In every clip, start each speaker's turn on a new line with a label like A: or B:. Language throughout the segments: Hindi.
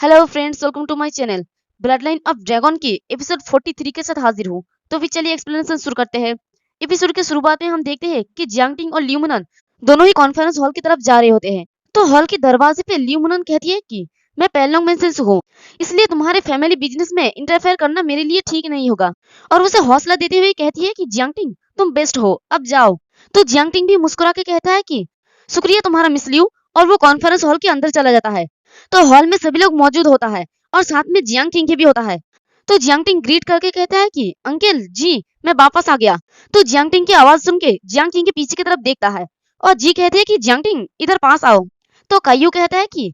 A: Hello friends, welcome to my channel. Blood line of dragon की एपिसोड 43 के साथ हाजिर हूँ। तो फिर चलिए एक्सप्लेनेशन शुरू करते हैं। एपिसोड के शुरुआत में हम देखते हैं कि जियांग टिंग और लियू मुनन दोनों ही कॉन्फ्रेंस हॉल की तरफ जा रहे होते हैं। तो हॉल के दरवाजे पे लियू मुनन कहती है कि मैं पैनलोंग मेंशन से हूँ, इसलिए तुम्हारे फैमिली बिजनेस में इंटरफेयर करना मेरे लिए ठीक नहीं होगा। और उसे हौसला देते हुए कहती है कि जियांग टिंग तुम बेस्ट हो, अब जाओ। तो जियांग टिंग भी मुस्कुरा के कहता है कि शुक्रिया तुम्हारा मिस लियू, और वो कॉन्फ्रेंस हॉल के अंदर चला जाता है। तो हॉल में सभी लोग मौजूद होता है और साथ में जियांग टिंग भी होता है। तो जियांग टिंग ग्रीट करके कहता है कि अंकल जी मैं वापस आ गया। तो जियांग टिंग की आवाज सुन के जियांग टिंग के पीछे की तरफ देखता है और जी कहते हैं कि जियांग टिंग इधर पास आओ। तो कायू कहता है कि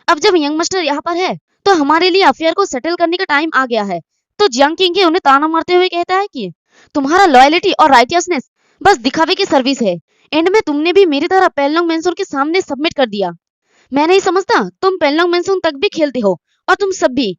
A: अब जब यंग मास्टर यहाँ पर है तो हमारे लिए अफेयर को सेटल करने का टाइम आ गया है। तो जियांग टिंग के उन्हें ताना मारते हुए कहता है कि तुम्हारा लॉयलिटी और राइटियसनेस बस दिखावे की सर्विस है। एंड में तुमने भी मेरी तरह पैनलोंग मेंशन के सामने सबमिट कर दिया। मैं नहीं समझता तुम पैनलोंग मेंशन तक भी खेलते हो, और तुम सब भी।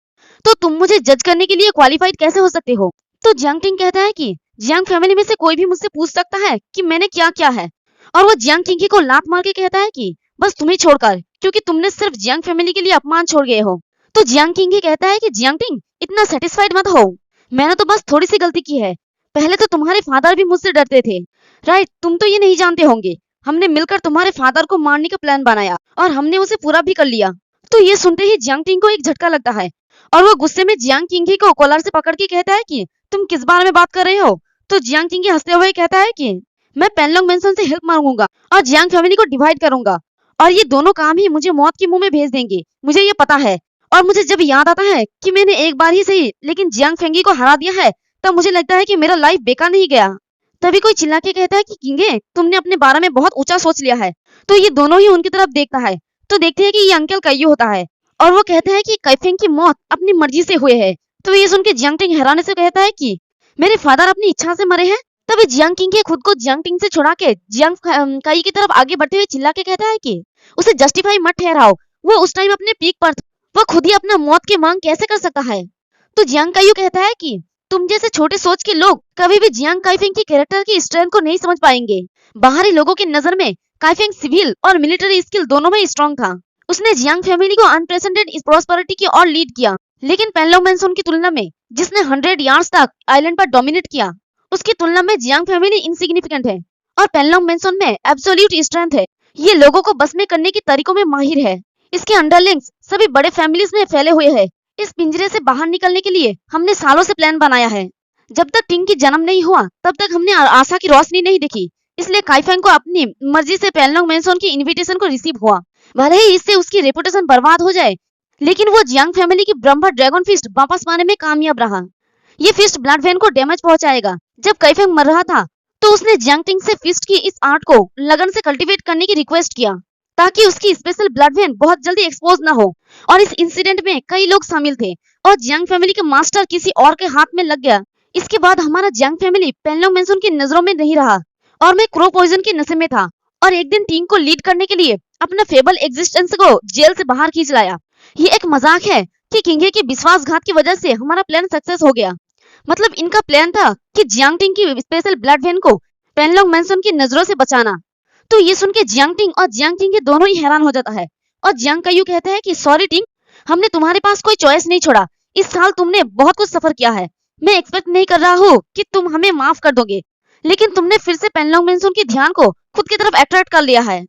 A: तो तुम मुझे जज करने के लिए क्वालिफाइड कैसे हो सकते हो। तो जियांग टिंग कहता है कि जियांग फैमिली में से कोई भी मुझसे पूछ सकता है कि मैंने क्या किया है। और वो जियांग टिंग को लात मार के कहता है कि बस तुम्हें छोड़कर, क्योंकि तुमने सिर्फ जियांग फैमिली के लिए अपमान छोड़ गए हो। तो जियांग टिंग कहता है कि जियांग टिंग इतना सेटिस्फाइड मत हो, मैंने तो बस थोड़ी सी गलती की है। पहले तो तुम्हारे फादर भी मुझसे डरते थे, राइट। तुम तो ये नहीं जानते होंगे, हमने मिलकर तुम्हारे फादर को मारने का प्लान बनाया और हमने उसे पूरा भी कर लिया। तो ये सुनते ही जियांग टिंग को एक झटका लगता है और वो गुस्से में जियांग टिंग को कॉलर से पकड़ के कहता है कि तुम किस बारे में बात कर रहे हो। तो जियांग टिंग हंसते हुए कहता है कि मैं पैनलोंग मेंशन से हेल्प मांगूंगा और जियांग फैमिली को डिवाइड करूंगा, और ये दोनों काम ही मुझे मौत के मुंह में भेज देंगे, मुझे ये पता है। और मुझे जब याद आता है कि मैंने एक बार ही सही लेकिन जियांग फेंगी को हरा दिया है, तब मुझे लगता है कि मेरा लाइफ बेकार नहीं गया। तभी कोई चिल्ला के कहता है कि किंगे तुमने अपने बारे में बहुत ऊंचा सोच लिया है। तो ये दोनों ही उनकी तरफ देखता है तो देखते हैं कि ये अंकल काइयो होता है और वो कहता है कि काइफेंग की मौत अपनी मर्जी से हुई है। तो ये सुन के जियांग टिंग हैरानी से कहता है कि मेरे फादर अपनी इच्छा से मरे हैं। तभी जियांग टिंग खुद को जियांग टिंग से छुड़ा के जियांग काई की तरफ आगे बढ़ते हुए चिल्ला के कहता है कि उसे जस्टिफाई मत ठहराओ, वो उस टाइम अपने पीक पर था, वो खुद ही अपना मौत की मांग कैसे कर सकता है। तो जियांग काइयो कहता है कि तुम जैसे छोटे सोच के लोग कभी भी जियांग काइफेंग की कैरेक्टर की स्ट्रेंथ को नहीं समझ पाएंगे। बाहरी लोगों की नजर में काइफेंग सिविल और मिलिट्री स्किल दोनों में स्ट्रॉन्ग था। उसने जियांग फैमिली को अनप्रेसिडेंटेड प्रॉस्पेरिटी की ओर लीड किया, लेकिन पैनलोंग मेंशन की तुलना में जिसने 100 यार्ड्स तक आइलैंड पर डोमिनेट किया, उसकी तुलना में जियांग फैमिली इनसिग्निफिकेंट है और पैनलोंग मेंशन में एब्सोल्यूट स्ट्रेंथ है। ये लोगों को बस में करने के तरीकों में माहिर है। इसके अंडरलिंग्स सभी बड़े फैमिलीज में फैले हुए हैं। इस पिंजरे से बाहर निकलने के लिए हमने सालों से प्लान बनाया है। जब तक टिंग की जन्म नहीं हुआ तब तक हमने आशा की रोशनी नहीं देखी, इसलिए काइफेंग को अपनी मर्जी से पैनलोंग मेंशन की इनविटेशन को रिसीव हुआ। भले ही इससे उसकी रेपुटेशन बर्बाद हो जाए, लेकिन वो जियांग फैमिली की ब्रह्मा ड्रैगन फिस्ट वापस पाने में कामयाब रहा। ये फिस्ट ब्लड वेन को डैमेज पहुंचाएगा। जब काइफेंग मर रहा था तो उसने जियांग टिंग से फिस्ट की इस आर्ट को लगन से कल्टीवेट करने की रिक्वेस्ट किया, ताकि उसकी स्पेशल ब्लड वेन बहुत जल्दी एक्सपोज ना हो। और इस इंसिडेंट में कई लोग शामिल थे और जियांग फैमिली का मास्टर किसी और के हाथ में लग गया। इसके बाद हमारा जियांग फैमिली पैनलोंग मेंशन की नजरों में नहीं रहा और मैं क्रो पॉइजन के नशे में था, और एक दिन टीम को लीड करने के लिए अपना फेबल एग्जिस्टेंस को जेल से बाहर खींच लाया। ये एक मजाक है कि किंगे के विश्वासघात की वजह से हमारा प्लान सक्सेस हो गया। मतलब इनका प्लान था कि जियांग टिंग की स्पेशल ब्लड वेन को पैनलोंग मेंशन की नजरों से बचाना। तो ये सुन के जियांग टिंग और जियांग टिंग के दोनों ही हैरान हो जाता है और जियांग काइयो कहता है कि सॉरी टिंग, हमने तुम्हारे पास कोई चॉइस नहीं छोड़ा। इस साल तुमने बहुत कुछ सफर किया है, मैं एक्सपेक्ट नहीं कर रहा हूँ कि तुम हमें माफ कर दोगे, लेकिन तुमने फिर से पैनलोंग मेंशन के ध्यान को खुद की तरफ अट्रैक्ट कर लिया है।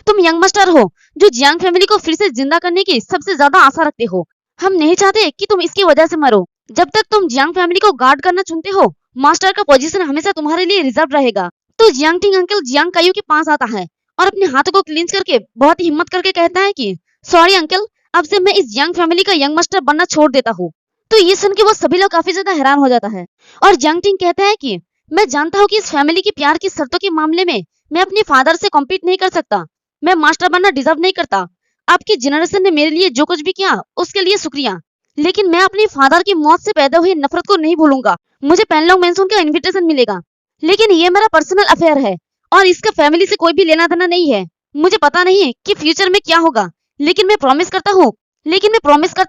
A: तुम यंग मास्टर हो जो जियांग फैमिली को फिर से जिंदा करने की सबसे ज्यादा आशा रखते हो। हम नहीं चाहते कि तुम इसकी वजह से मरो। जब तक तुम जियांग फैमिली को गार्ड करना चुनते हो, मास्टर का पोजीशन हमेशा तुम्हारे लिए रिजर्व रहेगा। तो जियांग टिंग अंकल जियांग काइयो के पास आता है और अपने हाथों को क्लींच करके बहुत ही हिम्मत करके कहता है कि सॉरी अंकल, अब से मैं इस जियांग फैमिली का यंग मास्टर बनना छोड़ देता हूँ। तो ये सुन के वो सभी लोग काफी ज्यादा हैरान हो जाता है और जियांग टिंग कहता है कि मैं जानता हूँ कि इस फैमिली की प्यार की शर्तों के मामले में मैं अपने फादर से कॉम्पीट नहीं कर सकता। मैं मास्टर बनना डिजर्व नहीं करता। आपकी जनरेशन ने मेरे लिए जो कुछ भी किया उसके लिए शुक्रिया, लेकिन मैं अपने फादर की मौत से पैदा हुई नफरत को नहीं भूलूंगा। मुझे पैनलोंग मेंशन का इनविटेशन मिलेगा, लेकिन ये मेरा पर्सनल अफेयर है और इसका फैमिली से कोई भी लेना देना नहीं है। मुझे पता नहीं कि फ्यूचर में क्या होगा, लेकिन मैं प्रॉमिस करता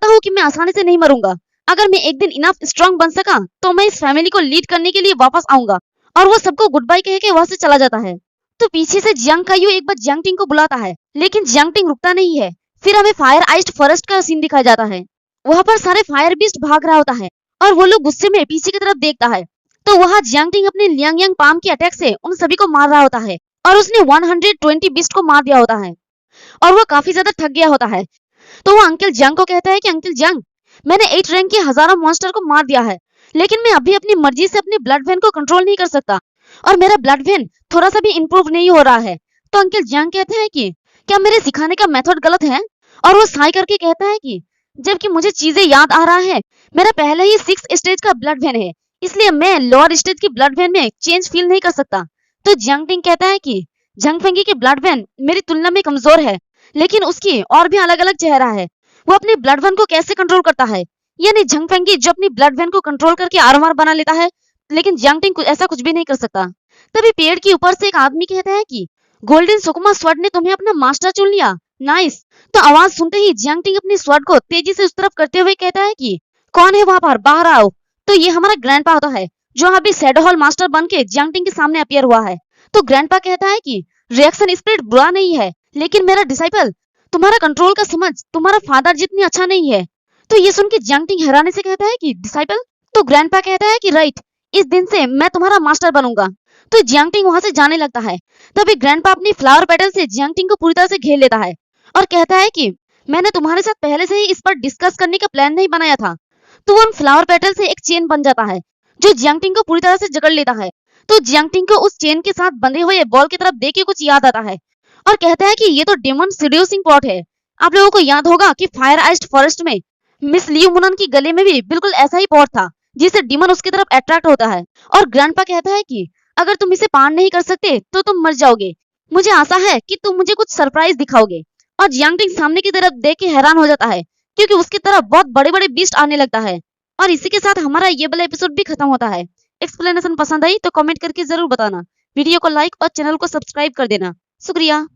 A: हूँ कि मैं आसानी से नहीं मरूंगा। अगर मैं एक दिन इनफ स्ट्रांग बन सका तो मैं इस फैमिली को लीड करने के लिए वापस आऊंगा। और वो सबको गुड बाय कह के वहां से चला जाता है। तो पीछे से जियांग काइयो एक बार जियांग टिंग को बुलाता है, लेकिन जियांग टिंग रुकता नहीं है। फिर हमें फायर आइस्ड फॉरेस्ट का सीन दिखाया जाता है। वहां पर सारे फायर बीस्ट भाग रहा होता है और वो लोग गुस्से में पीछे की तरफ देखता है तो वहां जियांगटिंग अपने लियांग यांग पाम की अटैक से उन सभी को मार रहा होता है और उसने 120 बीस्ट को मार दिया होता है और वो काफी ज्यादा थक गया होता है। तो वो अंकल जंग को कहता है कि अंकल जंग, मैंने 8 रैंक के हजारों मॉन्स्टर को मार दिया है लेकिन मैं अभी अपनी मर्जी से अपने ब्लड वेन को कंट्रोल नहीं कर सकता और मेरा ब्लड वेन थोड़ा सा भी इंप्रूव नहीं हो रहा है। तो अंकल जंग कहते हैं कि क्या मेरे सिखाने का मेथड गलत है और वो साई करके कहता है कि जबकि मुझे चीजें याद आ रहा है, मेरा पहले ही 6 स्टेज का ब्लड वेन है इसलिए मैं लोअर स्टेज की ब्लड वेन में चेंज फील नहीं कर सकता। तो जियांगटिंग कहता है कि जंगफेंगी की ब्लड वेन मेरी तुलना में कमजोर है लेकिन उसकी और भी अलग अलग चेहरा है, वो अपनी ब्लड वेन को कैसे कंट्रोल करता है, यानी जंगफेंगी जो अपनी ब्लड वेन को कंट्रोल करके आरमार बना लेता है लेकिन जियांगटिंग ऐसा कुछ भी नहीं कर सकता। तभी पेड़ के ऊपर से एक आदमी कहता है कि गोल्डन सुकुमा स्वॉर्ड ने तुम्हें अपना मास्टर चुन लिया, नाइस। तो आवाज सुनते ही जियांगटिंग अपनी स्वॉर्ड को तेजी से उस तरफ करते हुए कहता है कि कौन है वहां पर, बाहर आओ। तो ये हमारा ग्रैंडपा होता है जो अभी शैडो हॉल मास्टर बन के जियांगटिंग के सामने अपीयर हुआ है। तो ग्रैंडपा कहता है कि रिएक्शन स्प्रिट बुरा नहीं है लेकिन मेरा डिसाइपल तुम्हारा कंट्रोल का समझ तुम्हारा फादर जितनी अच्छा नहीं है। तो ये सुन के जियांगटिंग हैरानी से कहता है कि डिसाइपल। तो ग्रैंडपा कहता है कि राइट, इस दिन से मैं तुम्हारा मास्टर बनूंगा। तो जियांगटिंग वहां से जाने लगता है। तभी ग्रैंडपा अपनी फ्लावर पेटल से जियांगटिंग को पूरी तरह से घेर लेता है और कहता है कि मैंने तुम्हारे साथ पहले से ही इस पर डिस्कस करने का प्लान नहीं बनाया था। तो उन फ्लावर पेटल से एक चेन बन जाता है जो जियांगटिंग को पूरी तरह से जकड़ लेता है। तो जियांगटिंग को उस चेन के साथ बंधे हुए बॉल की तरफ देख के कुछ याद आता है और कहता है कि ये तो डेमन सीड्यूसिंग पॉट है। आप लोगों को याद होगा कि फायर आइस्ड फॉरेस्ट में मिस लियू मुनन की गले में भी बिल्कुल ऐसा ही पॉट था जिससे डीमन उसकी तरफ अट्रैक्ट होता है। और ग्रैंडपा कहता है कि अगर तुम इसे पार नहीं कर सकते तो तुम मर जाओगे, मुझे आशा है कि तुम मुझे कुछ सरप्राइज दिखाओगे। और जियांगटिंग सामने की तरफ देख के हैरान हो जाता है क्योंकि उसकी तरफ बहुत बड़े बड़े बीस्ट आने लगता है। और इसी के साथ हमारा ये वाला एपिसोड भी खत्म होता है। एक्सप्लेनेशन पसंद आई तो कमेंट करके जरूर बताना, वीडियो को लाइक और चैनल को सब्सक्राइब कर देना। शुक्रिया।